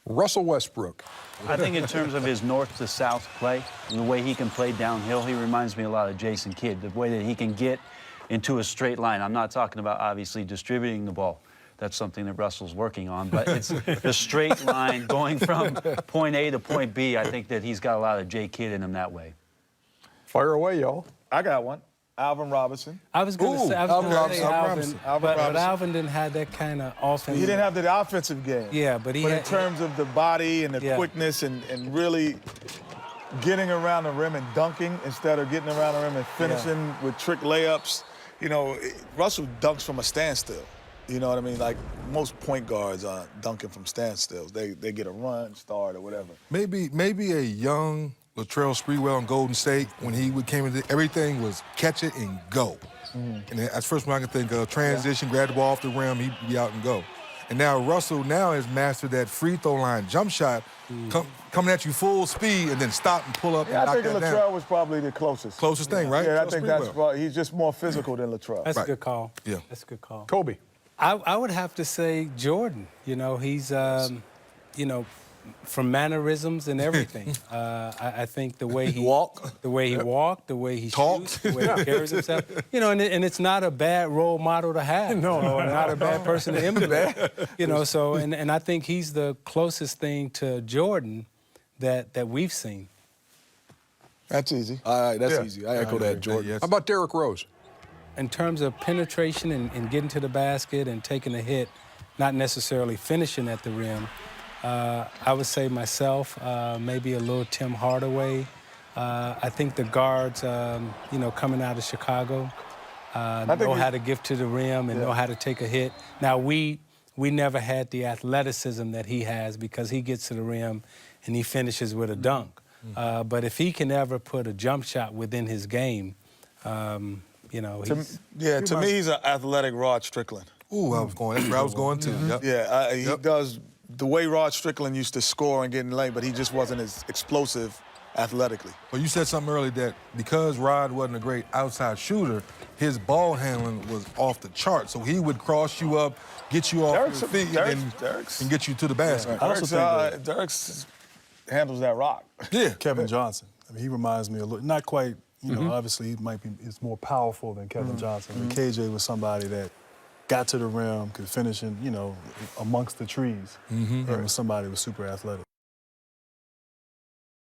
Russell Westbrook. I think in terms of his north to south play, and the way he can play downhill, he reminds me a lot of Jason Kidd, the way that he can get into a straight line. I'm not talking about, obviously, distributing the ball. That's something that Russell's working on, but it's the straight line going from point A to point B. I think that he's got a lot of Jay Kidd in him that way. Fire away, y'all. I got one. Alvin Robinson. I was going to say Alvin Robinson. but Alvin didn't have that kind of offense. He didn't have the offensive game. Yeah, but in terms of the body and the quickness and really getting around the rim and dunking instead of getting around the rim and finishing with trick layups. You know, Russell dunks from a standstill. You know what I mean? Like most point guards are dunking from standstills. They get a run, start, or whatever. Maybe a young Latrell Sprewell in Golden State, when he came into everything was catch it and go. And that's the first one I can think of. Transition, grab the ball off the rim, he'd be out and go. And now Russell has mastered that free throw line jump shot, coming at you full speed and then stop and pull up and knock that down. I think Latrell was probably the closest. Closest thing, right? Yeah, I think that's right. He's just more physical than Latrell. That's a good call. Yeah. That's a good call. Kobe. I would have to say Jordan. You know, he's, you know, from mannerisms and everything. I think the way he walked, the way he talked, shoots, the way he carries himself. You know, and it's not a bad role model to have. No, not a bad person to emulate. You know, so and I think he's the closest thing to Jordan that we've seen. That's easy. All right, that's easy. I echo that, Jordan. How about Derrick Rose? In terms of penetration and getting to the basket and taking a hit, not necessarily finishing at the rim, I would say myself, maybe a little Tim Hardaway. I think the guards, you know, coming out of Chicago, know how to give to the rim and know how to take a hit. Now, we never had the athleticism that he has because he gets to the rim and he finishes with a dunk. But if he can ever put a jump shot within his game, you know, to me, he's an athletic Rod Strickland. Ooh, that's where I was going to. Yep. Yeah, he does the way Rod Strickland used to score and get in lane, but he just wasn't as explosive athletically. Well, you said something earlier that because Rod wasn't a great outside shooter, his ball handling was off the chart. So he would cross you up, get you off your feet, and get you to the basket. I also think Derek handles that rock. Yeah. Kevin Johnson. I mean, he reminds me a little, not quite, you know, obviously he might be, it's more powerful than Kevin Johnson. But KJ was somebody that got to the rim, could finish in, you know, amongst the trees. And was somebody who was super athletic.